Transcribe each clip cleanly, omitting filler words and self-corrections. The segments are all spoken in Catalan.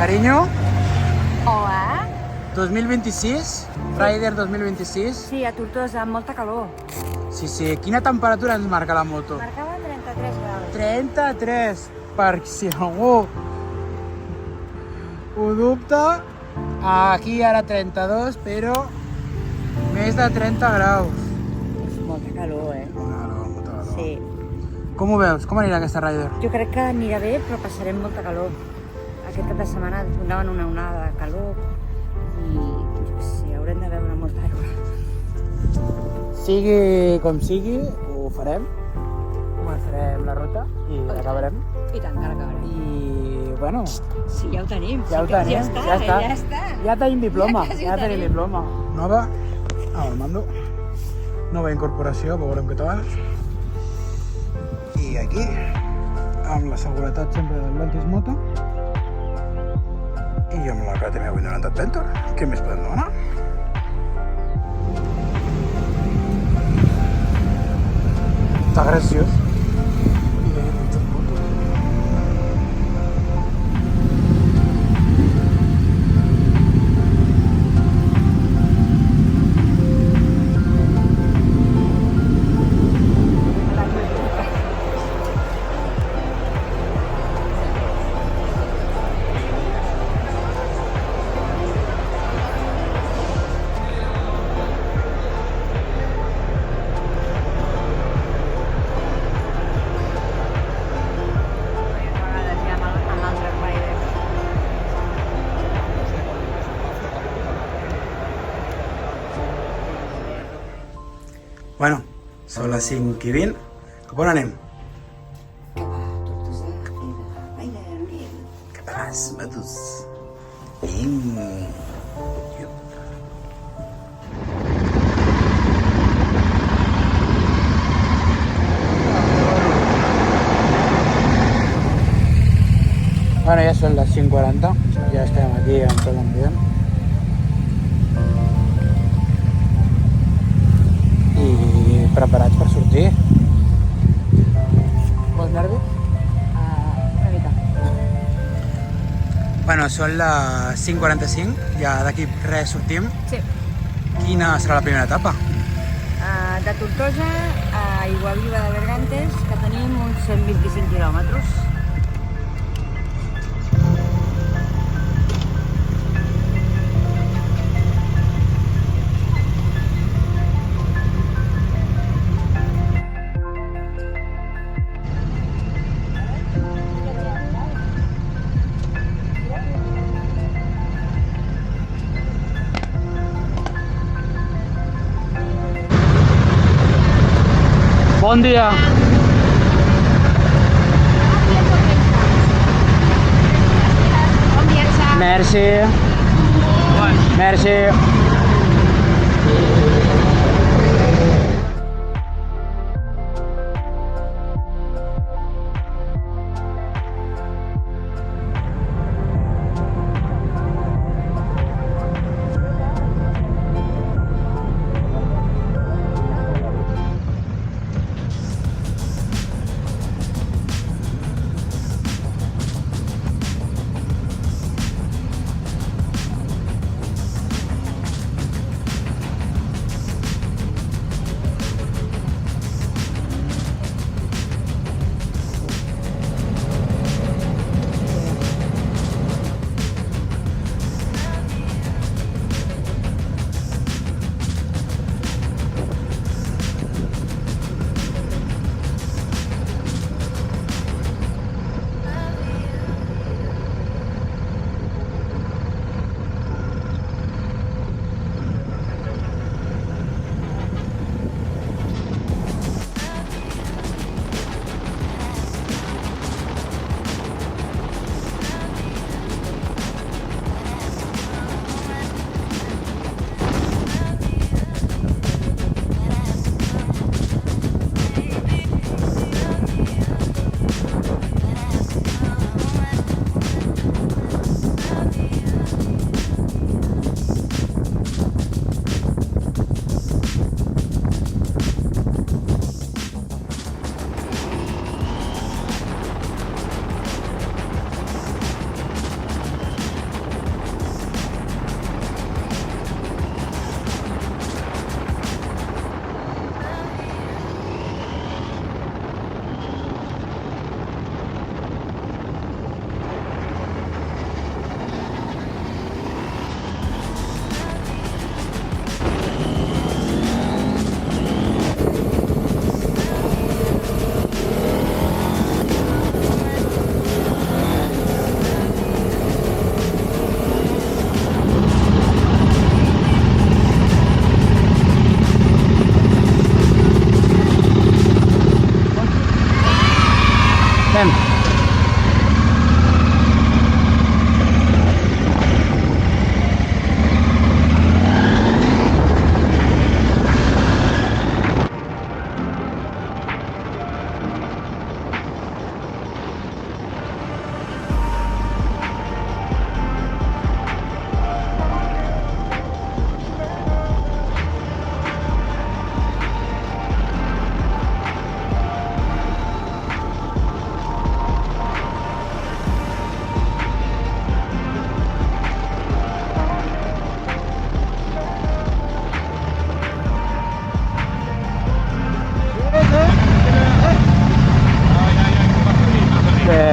Carinyo, Hola. 2026, Rider 2026. Sí, a Tortosa, amb molta calor. Sí. Quina temperatura ens marca la moto? Marcava 33 graus. 33, per si algú ho dubta. Aquí ara 32, però més de 30 graus. És molta calor, Molta calor. Sí. Com ho veus? Com anirà aquesta Rider? Jo crec que anirà bé, però passarem molta calor. Aquest cap de setmana donaven una onada de calor i jo què sé, haurem de beure molta aigua. Sigui com sigui, ho farem. Començarem la ruta i acabarem. I tant, que l'acabarem. I, bueno, Sí, ja ho tenim. ja ho tenim. Ja està. Ja tenim diploma. Ja quasi Ja ho tenim tenim. diploma. Nova, al mando. Nova incorporació, veurem què tal. I aquí, amb la seguretat sempre del Lantis Moto. I amb la KTM 890 Adventure. Què més podem demanar? Està graciós. I veiem muchas motos. Vegades ja amb l'altre Rider. Bueno, són les 5:20. Cap on anem? Cap a les motos. Bueno, ja són les 5:40. Ja estem aquí en tot l'ambient. I preparats per sortir. Vols nervi? Una mica. Bueno, són les 5:45, ja d'aquí res sortim. Sí. Quina serà la primera etapa? De Tortosa a Iguaviva de Bergantes, que tenim uns 125 quilòmetres. Bon dia! Bon viatge! Merci! Merci!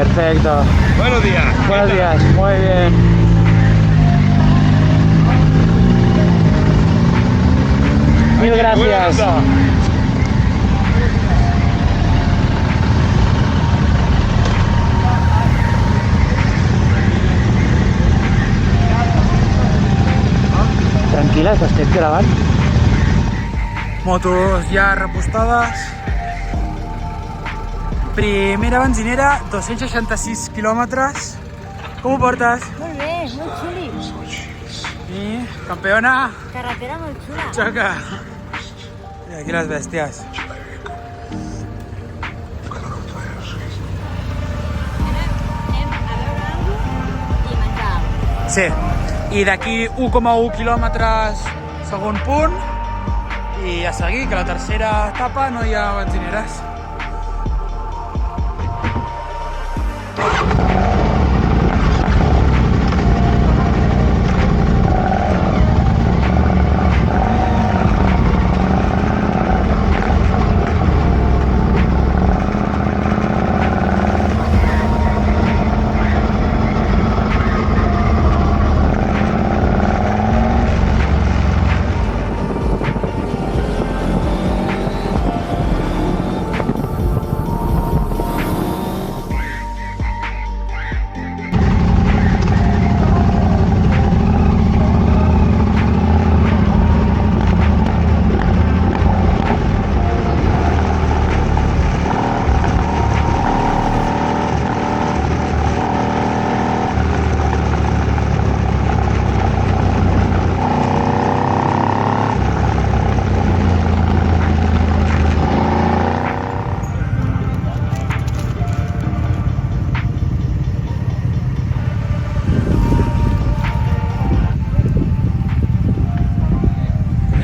Perfecto. Buenos días. Buenos días, muy bien. Mil gracias. Tranquila, que estic gravant. Motos ja repostades. Primera benzinera, 266 quilòmetres. Com ho portes? Molt bé, molt xuli. I, campeona, Carretera molt xula. xoca. I aquí les bèsties. Anem a veure alguna cosa i menjar alguna cosa. Sí, i d'aquí 1,1 quilòmetres segon punt i a seguir, que la tercera etapa no hi ha benzineres.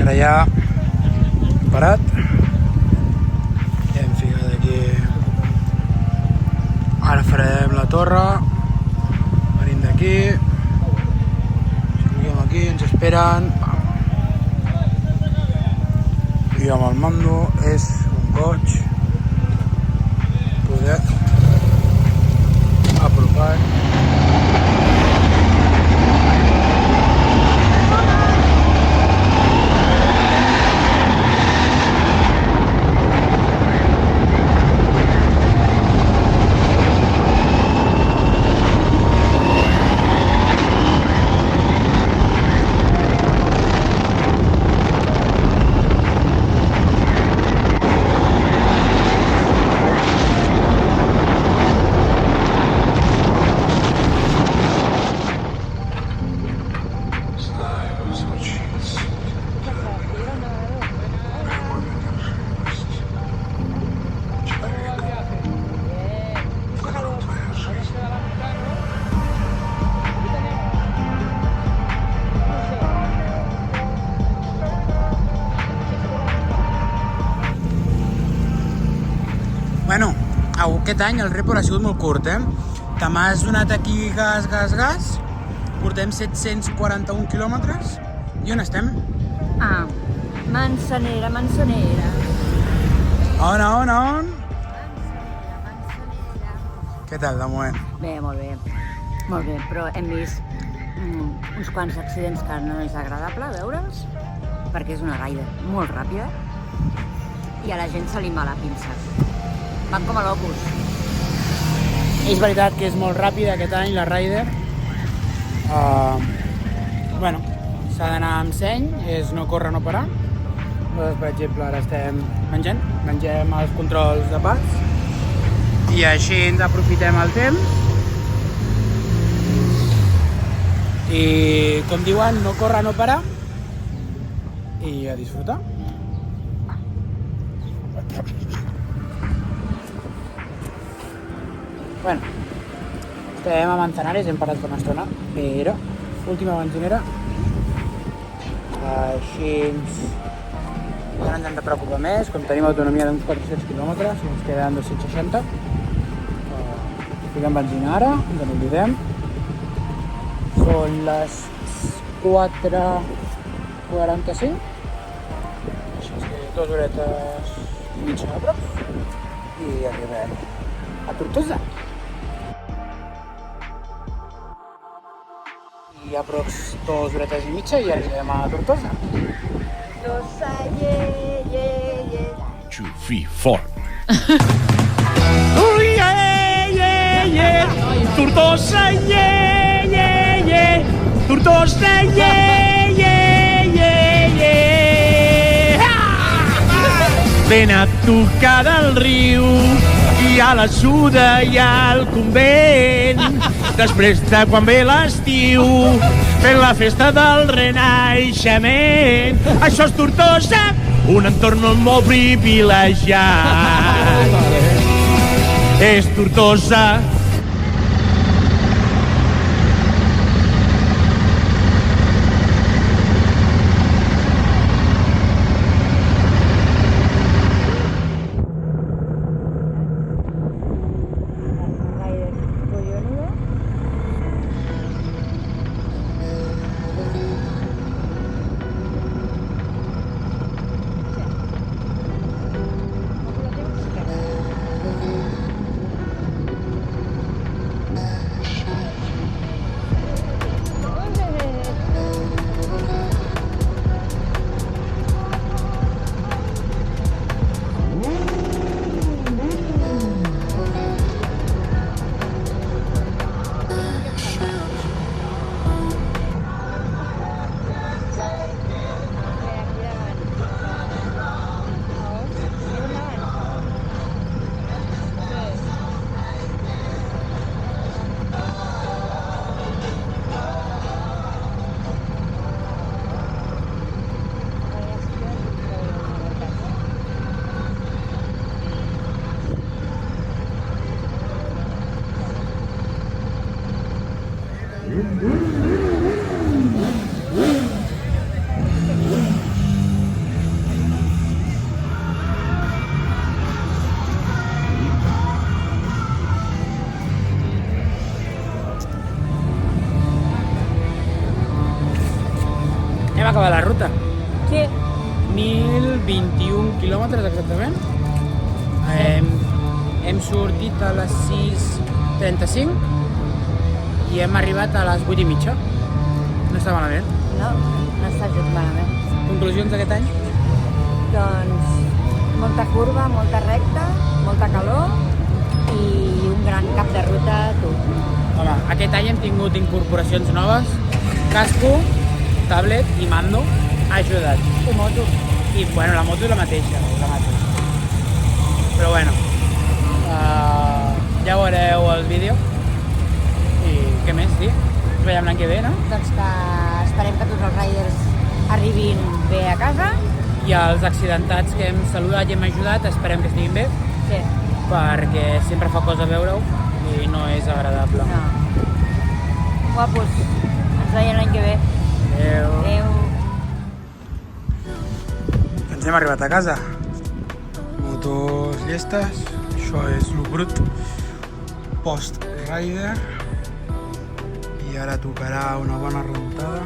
Ara ja parat. Ja hem ficat aquí. Ara farem la torre. Venim d'aquí. Subim aquí, ens esperen. I amb el mando és un goig poder apropar. Bueno, aquest any el report ha sigut molt curt, Te m'has donat aquí gas. Portem 741 quilòmetres. I on estem? Ah, Manzanera. On? Què tal, de moment? Bé, molt bé. Molt bé, però hem vist uns quants accidents que no és agradable veure'ls, perquè és una raida molt ràpida i a la gent se li va la pinça. Van com a locos. És veritat que és molt ràpida aquest any la Raider. Bueno, s'ha d'anar amb seny, és no córrer, no parar. Nosaltres, per exemple, ara estem mengem els controls de pas i així ens aprofitem el temps. I, com diuen, no córrer, no parar i a disfrutar. Bueno, estem a Manzanares, hem parat per una estona, però última benzinera. Així ja no ens hem de preocupar més, com tenim autonomia d'uns 400 quilòmetres, ens queden 260. Fiquem benzina ara, ens n'oblidem. Són les 4:45. Així que 2 horetes i mitja a prop. I arribem a Tortosa. i aprox 2 horetes i mitja i arribem a Tortosa. Tortosa, yeah. 2, 3, 4. Oh, yeah. Tortosa, yeah. Tortosa, yeah. Ben a tocar del riu i a la Suda i al convent. Després de quan ve l'estiu, fent la festa del renaixement. Això és Tortosa, un entorn molt privilegiat. És Tortosa. Hem acabat la ruta. Sí. 1.021 quilòmetres exactament. Hem sortit a les 6:35 i hem arribat a les 8:30. No està malament. No està gens malament. Conclusions d'aquest any? Doncs molta curva, molta recta, molta calor i un gran cap de ruta dur. Home, aquest any hem tingut incorporacions noves. Casco, tablet i mando ha ajudat. I moto. I bueno, la moto és la mateixa. Però bueno, ja veureu el vídeo. I què més, sí? Ens veiem l'any que ve, no? Doncs que esperem que tots els riders arribin bé a casa. I els accidentats que hem saludat i hem ajudat, esperem que estiguin bé, Sí. perquè sempre fa cosa veure-ho i no és agradable. No. Guapos. Ens veiem l'any que ve. Adéu. Adéu. Ens hem arribat a casa. Motos llestes. Això és lo brut. Post-rider. I ara tocarà una bona remuntada.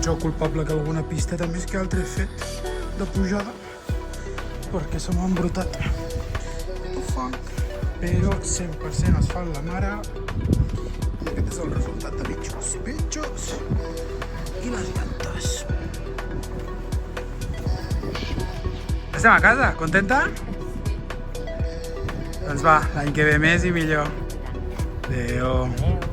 Jo culpable que alguna pisteta més que altra he fet de pujada perquè se m'ha embrutat. Però 100% asfalt la mare. I aquest és el resultat de bitxos i les llantes. Estem a casa, contenta? Doncs va, l'any que ve més i millor. Adéu. Adéu.